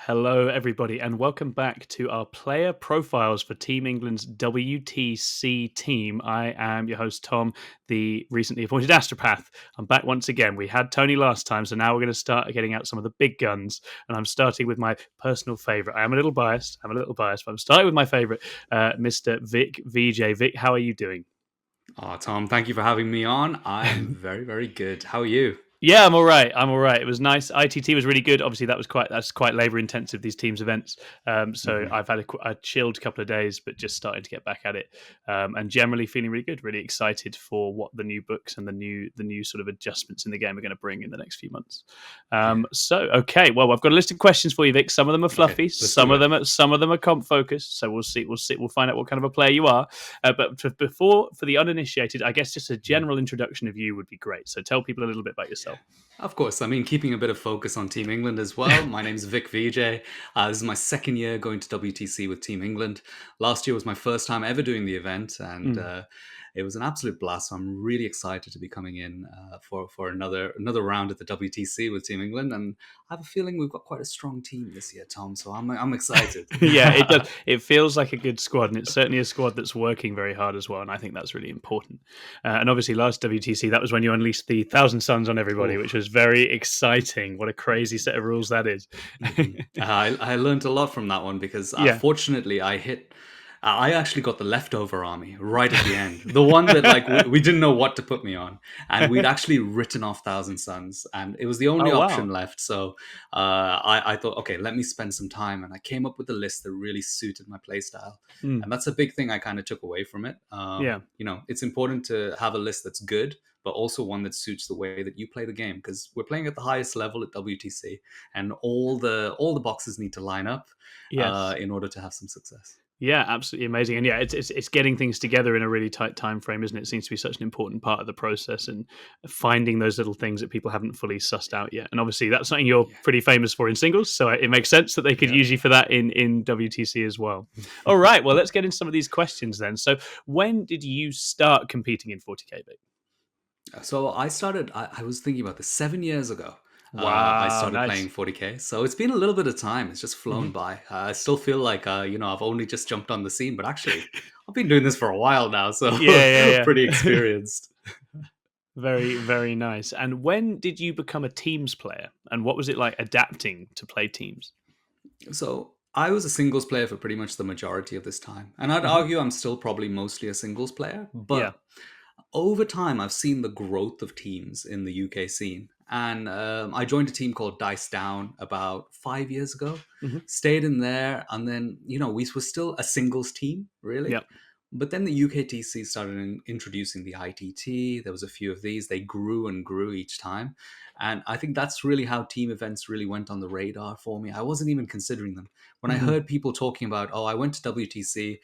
Hello, everybody, and welcome back to our player profiles for Team England's WTC team. I am your host, Tom, the recently appointed astropath. I'm back once again. We had Tony last time, so now we're going to start getting out some of the big guns. And I'm starting with my personal favourite. I am a little biased. But I'm starting with my favourite, Mr. Vik Vijay. Vic, how are you doing? Oh, Tom, thank you for having me on. I'm very, very good. How are you? Yeah, I'm all right. It was nice. ITT was really good. Obviously, that's quite labor intensive, these teams events. So Mhm. I've had a chilled couple of days, but just starting to get back at it, and generally feeling really good. Really excited for what the new books and the new sort of adjustments in the game are going to bring in the next few months. Yeah. Okay. Well, I've got a list of questions for you, Vic. Some of them are Okay, fluffy. let's do it. Some of them are comp focused. So we'll see. We'll find out what kind of a player you are. For the uninitiated, I guess just a Mhm. general introduction of you would be great. So tell people a little bit about yourself. Of course, I mean, keeping a bit of focus on Team England as well. My name's Vik Vijay. This is my second year going to WTC with Team England. Last year was my first time ever doing the event, and Mm. it was an absolute blast. So I'm really excited to be coming in for another round at the WTC with Team England, and I have a feeling we've got quite a strong team this year, Tom. So I'm excited. Yeah, it does. It feels like a good squad, and it's certainly a squad that's working very hard as well. And I think that's really important. And obviously, last WTC, that was when you unleashed the Thousand Suns on everybody, which Oof. was very exciting. What a crazy set of rules that is. I learned a lot from that one because Yeah. fortunately I actually got the leftover army right at the end, the one that like we didn't know what to put me on, and we'd actually written off Thousand Suns, and it was the only Oh option wow. left. So I thought, okay, let me spend some time, and I came up with a list that really suited my playstyle, Mm. and that's a big thing I kind of took away from it. Yeah. It's important to have a list that's good, but also one that suits the way that you play the game because we're playing at the highest level at WTC, and all the boxes need to line up Yes. in order to have some success. Yeah, absolutely amazing, and yeah, it's getting things together in a really tight time frame, isn't it? It seems to be such an important part of the process, and finding those little things that people haven't fully sussed out yet. And obviously, that's something you're Yeah, pretty famous for in singles, so it makes sense that they could yeah. use you for that in WTC as well. All right, well, let's get into some of these questions then. So, when did you start competing in 40k? Vic? So I started. I was thinking about this 7 years ago. I Wow, started nice. playing 40k, so it's been a little bit of time. It's just Mhm. flown by. I still feel like I've only just jumped on the scene, but actually, I've been doing this for a while now, so Yeah, pretty yeah. experienced. Very, very nice. And when did you become a teams player? And what was it like adapting to play teams? So I was a singles player for pretty much the majority of this time, and I'd Hmm. argue I'm still probably mostly a singles player, Yeah. but over time, I've seen the growth of teams in the UK scene. And I joined a team called Dice Down about 5 years ago, Hmm. stayed in there. And then, we were still a singles team, really. Yeah. But then the UKTC started introducing the ITT. There was a few of these. They grew and grew each time. And I think that's really how team events really went on the radar for me. I wasn't even considering them. When I Hmm. heard people talking about, oh, I went to WTC,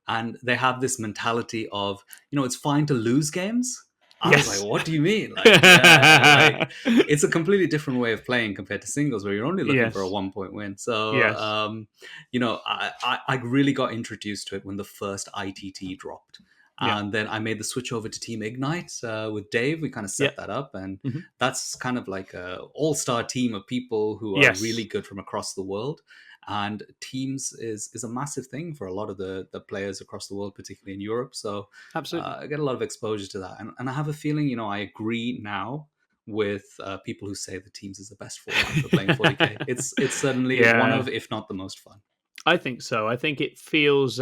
and they have this mentality of it's fine to lose games. I was like, Yes. what do you mean? Like, yeah, like it's a completely different way of playing compared to singles where you're only looking for a Yes. 1 point win. So Yes. I really got introduced to it when the first ITT dropped, Yeah. and then I made the switch over to Team Ignite with Dave. We kind of Yeah. set that up, and Hmm. that's kind of like a all-star team of people who are really Yes. good from across the world. And teams is a massive thing for a lot of the players across the world, particularly in Europe. So Absolutely. I get a lot of exposure to that, and I have a feeling I agree now with people who say the teams is the best format for playing 40k. It's certainly one Yeah. of, if not the most fun. I think so. I think it feels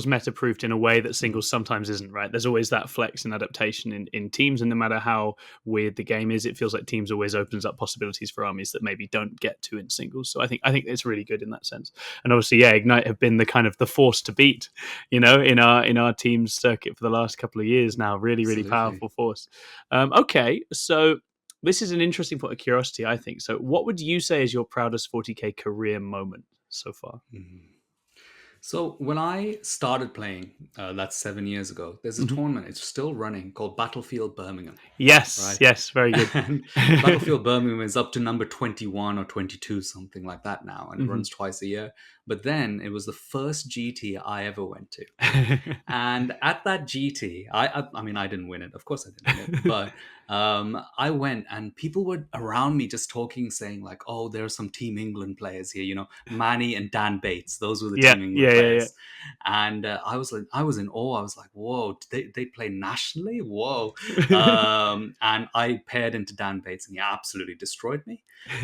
meta proofed in a way that Mhm. singles sometimes isn't, right? There's always that flex and adaptation in teams, and no matter how weird the game is, it feels like teams always opens up possibilities for armies that maybe don't get to in singles. So I think it's really good in that sense. And obviously, yeah, Ignite have been the kind of the force to beat, in our team's circuit for the last couple of years now. Really, really Absolutely. powerful force. Okay, so this is an interesting point of curiosity, I think. So, what would you say is your proudest 40k career moment so far? Mhm. So when I started playing, that's 7 years ago. There's a Mhm. tournament. It's still running called Battlefield Birmingham, Yes, right? yes, very good. And Battlefield Birmingham is up to number 21 or 22, something like that now, and it Mhm. runs twice a year. But then it was the first GT I ever went to. And at that GT, I mean, I didn't win it. Of course, I didn't win it. But I went, and people were around me just talking, saying like, "Oh, there are some Team England players here. You know, Manny and Dan Bates. Those were the Yeah, Team England yeah, yeah, yeah. players." And I was like, I was in awe. I was like, "Whoa, they play nationally? Whoa!" And I paired into Dan Bates, and he absolutely destroyed me.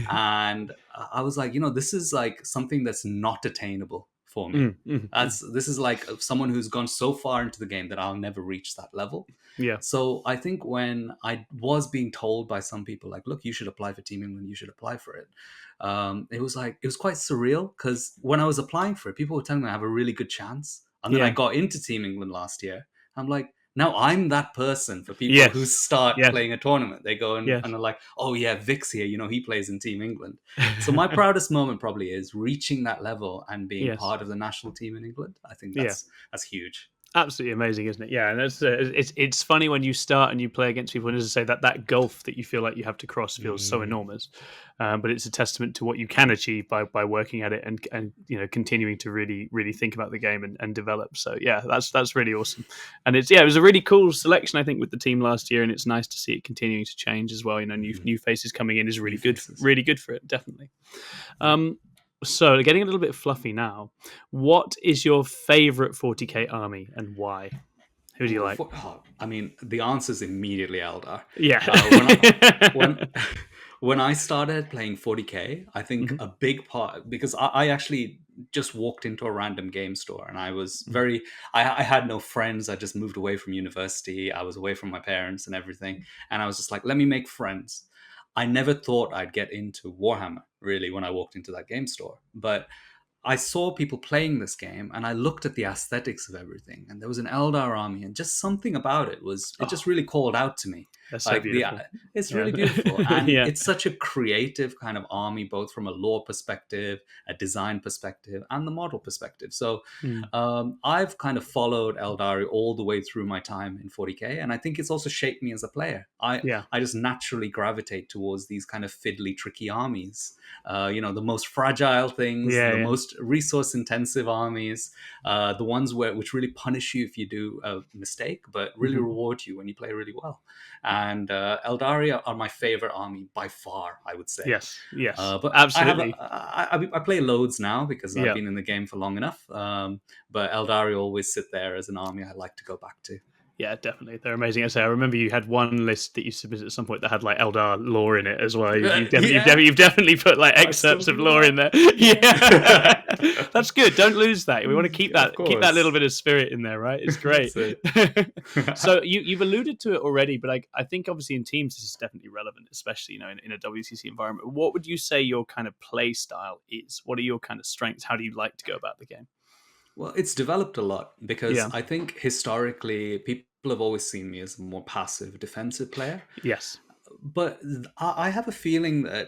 And I was like, this is like something that's not attainable for me. Mm, mm, mm. This is like someone who's gone so far into the game that I'll never reach that level. Yeah, So I think when I was being told by some people like, look, you should apply for Team England, you should apply for it. It was quite surreal because when I was applying for it, people were telling me I have a really good chance, and then I yeah. got into Team England last year. I'm like, now I'm that person for people who Yes, start yes, playing a tournament. They go yes. and are like, oh yeah, Vic's here. He plays in Team England. So my proudest moment probably is reaching that level and being Yes, part of the national team in England. I think yeah. that's huge. Absolutely amazing, isn't it? Yeah, and it's funny when you start and you play against people, and as I say, that gulf that you feel like you have to cross feels so Mm, enormous. But it's a testament to what you can achieve by working at it and continuing to really think about the game and develop. So yeah, that's really awesome. And it was a really cool selection I think with the team last year, and it's nice to see it continuing to change as well. mhm. New faces coming in is New faces. really good for it, definitely. Yeah. Um, so getting a little bit fluffy now. What is your favorite 40k army and why? Who do you like? I mean, the answer is immediately Eldar. Yeah. When when when I started playing 40k, I think Mhm, a big part because I actually just walked into a random game store and I was mhm. I had no friends. I just moved away from university. I was away from my parents and everything, and I was just like, let me make friends. I never thought I'd get into Warhammer really when I walked into that game store, but I saw people playing this game and I looked at the aesthetics of everything and there was an Eldar army and just something about it Oh, just really called out to me. that's so Like beautiful. it's Yeah. really beautiful and Yeah. it's such a creative kind of army both from a lore perspective, a design perspective and the model perspective. So Mm. I've kind of followed Eldari all the way through my time in 40k and I think it's also shaped me as a player. Yeah. I just naturally gravitate towards these kind of fiddly tricky armies, the most fragile things, Yeah, the yeah. most resource intensive armies, the ones which really punish you if you do a mistake, but really Mhm. reward you when you play really well. And Eldaria are my favorite army by far, I would say. Yes, yes. But Absolutely. I play loads now because I've Yeah. been in the game for long enough. But Eldari always sit there as an army I like to go back to. Yeah, definitely. They're amazing. I say, I remember you had one list that you submitted at some point that had like Eldar lore in it as well. Yeah, You've definitely put like I still excerpts of do lore in that. there. Yeah, Yeah, that's good. Don't lose that. We want to of keep that little course. bit of spirit in there, right? It's great. That's it. So you've alluded to it already, but I think obviously in teams this is definitely relevant, especially in a WCC environment. What would you say your kind of play style is? What are your kind of strengths? How do you like to go about the game? Well, it's developed a lot because Yeah. I think historically people have always seen me as a more passive defensive player. Yes. But I have a feeling that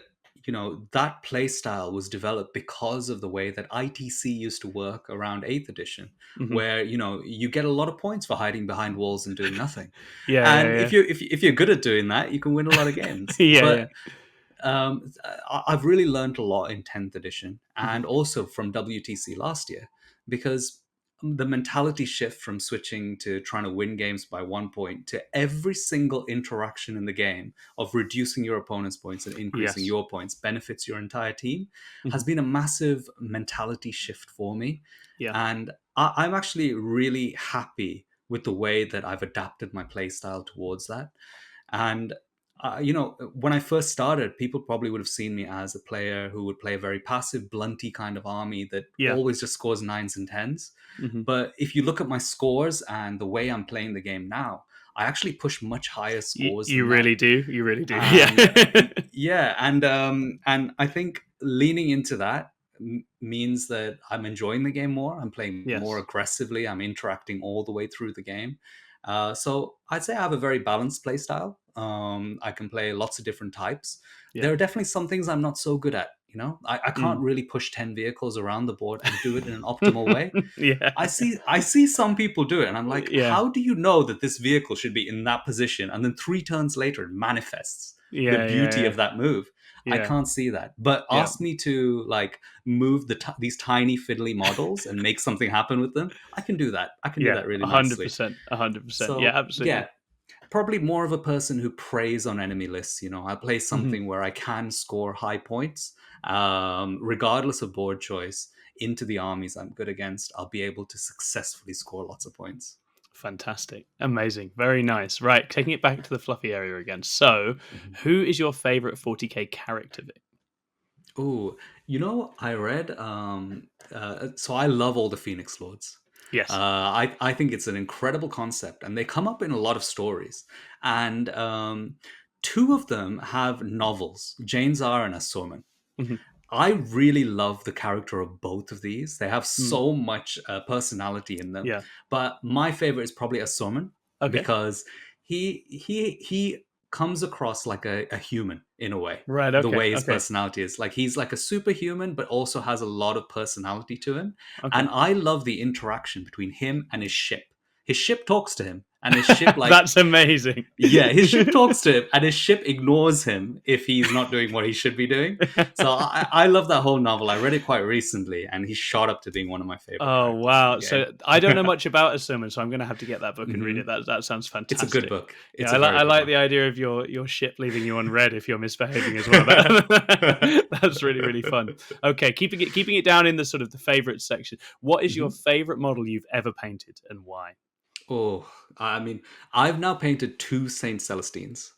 that play style was developed because of the way that ITC used to work around 8th edition, Hmm. where you get a lot of points for hiding behind walls and doing nothing. Yeah. And Yeah. if you're good at doing that, you can win a lot of games. Yeah. Yeah. But I've really learned a lot in 10th edition Mhm. and also from WTC last year because the mentality shift from switching to trying to win games by 1 point to every single interaction in the game of reducing your opponent's points and increasing Yes. your points benefits your entire team Mhm. has been a massive mentality shift for me. Yeah. And I'm actually really happy with the way that I've adapted my play style towards that. And when I first started, people probably would have seen me as a player who would play a very passive, blunty kind of army that Yeah. always just scores nines and tens. Mhm. But if you look at my scores and the way I'm playing the game now, I actually push much higher scores You than that. really do. You really do. Yeah. And yeah, and I think leaning into that means that I'm enjoying the game more. I'm playing more Yes. aggressively. I'm interacting all the way through the game. So I'd say I have a very balanced play style. I can play lots of different types. Yeah. There are definitely some things I'm not so good at. I can't Mm. really push 10 vehicles around the board and do it in an optimal way. Yeah. I see some people do it, and I'm like, Yeah. how do you know that this vehicle should be in that position? And then 3 turns later, it manifests the Yeah. beauty Yeah. of that move. I Yeah. can't see that. But Yeah. ask me to like move these tiny fiddly models and make something happen with them. I can do that. I can do Yeah. that really nicely. 100%. 100%. Yeah, So absolutely. yeah, probably more of a person who preys on enemy lists. I play Hmm. something where I can score high points, regardless of board choice. Into the armies I'm good against, I'll be able to successfully score lots of points. Fantastic. Amazing. Very nice. Right. Taking it back to the fluffy area again. So, Mhm. who is your favorite 40k character, Vic? Oh, I read. So I love all the Phoenix Lords. Yes. I think it's an incredible concept, and they come up in a lot of stories. And two of them have novels, Jane Czar and Assorman. Hmm. I really love the character of both of these. They have Mm. so much personality in them. Yeah. But my favorite is probably Assorman Okay. because he comes across like a human in a way. Right. The Okay. way his Okay. personality is, like he's like a superhuman, but also has a lot of personality to him. And Okay. I love the interaction between him and his ship. His ship talks to him, and his ship like That's amazing. yeah, his ship talks to him, and his ship ignores him if he's not doing what he should be doing. So I love that whole novel. I read it quite recently, and he shot up to being one of my favorite Oh characters in the wow! game. So I don't know much about Asuma, so I'm going to have to get that book and read Hmm. it. That sounds It's a good fantastic. book. Yeah, It's a very I good like one. the idea of your ship leaving you on red if you're misbehaving as well. That's really really fun. Okay, keeping it down in the sort of the favorite section. What is your Mhm. favorite model you've ever painted and why? Oh, I mean, I've now painted two Saint Celestines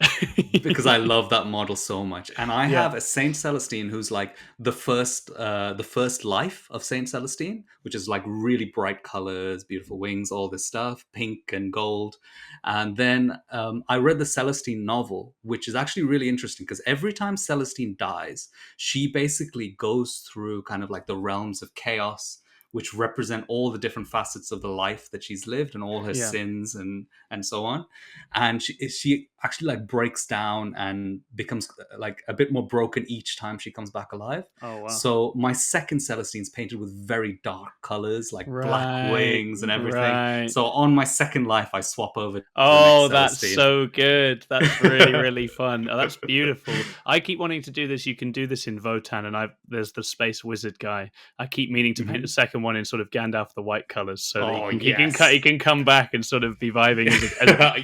because I love that model so much. And I Yeah, have a Saint Celestine who's like the first life of Saint Celestine, which is like really bright colors, beautiful wings, all this stuff, pink and gold. And then I read the Celestine novel, which is actually really interesting because every time Celestine dies, she basically goes through kind of like the realms of chaos, which represent all the different facets of the life that she's lived and all her yeah. sins and so on. And she actually like breaks down and becomes like a bit more broken each time she comes back alive. Oh wow! So my second Celestine's painted with very dark colors, like black Right, wings and everything. right. So on my second life, I swap over to the next Oh, that's Celestine. so good. That's really, really fun. Oh, that's beautiful. I keep wanting to do this. You can do this in Votan, and there's the Space Wizard guy. I keep meaning to paint the Mhm. second one in sort of Gandalf the white colors, so that Oh he yes. can come back and sort of be vibing as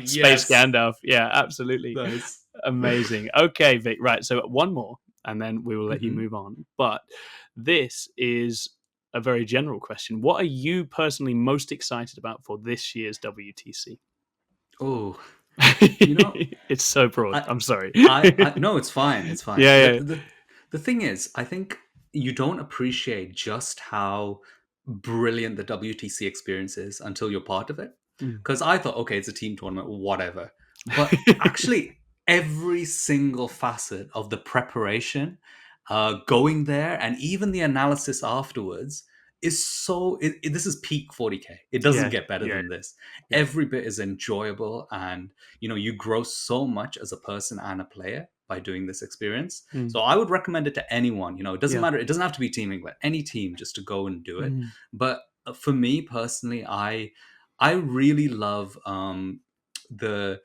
Space Yes. Gandalf. Yeah, absolutely Nice. amazing. Okay, Vic. Right, so one more, and then we will let you Mhm. move on. But this is a very general question. What are you personally most excited about for this year's WTC? Oh, you know, It's so broad. I, I'm sorry. I no, it's fine. It's fine. Yeah, The, yeah. the the thing is, I think you don't appreciate just how brilliant the WTC experience is until you're part of it. Mm. Because I thought, okay, it's a team tournament, whatever. But actually, every single facet of the preparation, going there, and even the analysis afterwards is so. This is peak 40k. It doesn't Yeah, get better yeah, than this. yeah. Every bit is enjoyable, and you grow so much as a person and a player by doing this experience. Mm. So I would recommend it to anyone. It doesn't Yeah. matter. It doesn't have to be Team England. Any team, just to go and do it. Mm. But for me personally, I really love the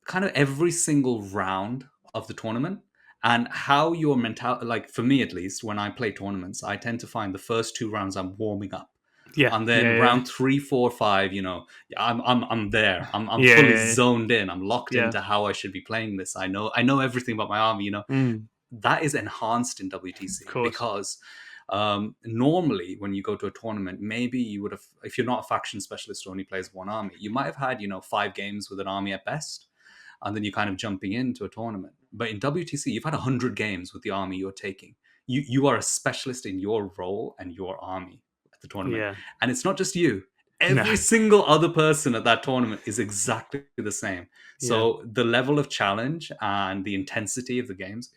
kind of every single round of the tournament, and how your mental, like for me at least, when I play tournaments, I tend to find the first two rounds I'm warming up, Yeah, and then yeah, round 3, 4, 5, I'm there. I'm yeah, fully yeah, zoned in. I'm locked yeah. into how I should be playing this. I know everything about my army. Mm. That is enhanced in Of WTC course. because normally when you go to a tournament, maybe you would have, if you're not a faction specialist who only plays one army, you might have had 5 games with an army at best, and then you're kind of jumping into a tournament. But in WTC, you've had 100 games with the army you're taking. You are a specialist in your role and your army at the tournament. Yeah. And it's not just you. No. Every single other person at that tournament is exactly the same. Yeah. So the level of challenge and the intensity of the games,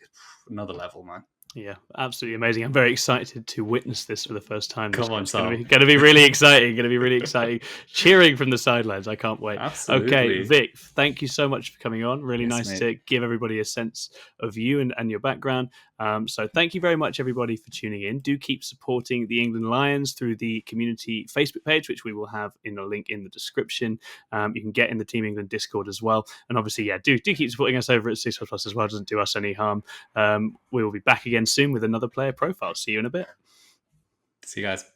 another level, man. Yeah, absolutely amazing. I'm very excited to witness this for the first time this Come year. on, It's going to Tom. be going to be really exciting. Going to be really exciting. Cheering from the sidelines. I can't wait. Okay, Absolutely. Vic, thank you so much for coming on. Really Yes, nice mate. to give everybody a sense of you and your background. So thank you very much, everybody, for tuning in. Do keep supporting the England Lions through the community Facebook page, which we will have in a link in the description. You can get in the Team England Discord as well. And obviously, yeah, do keep supporting us over at 6 Plus as well. It doesn't do us any harm. We will be back again soon with another player profile. See you in a bit. See you guys.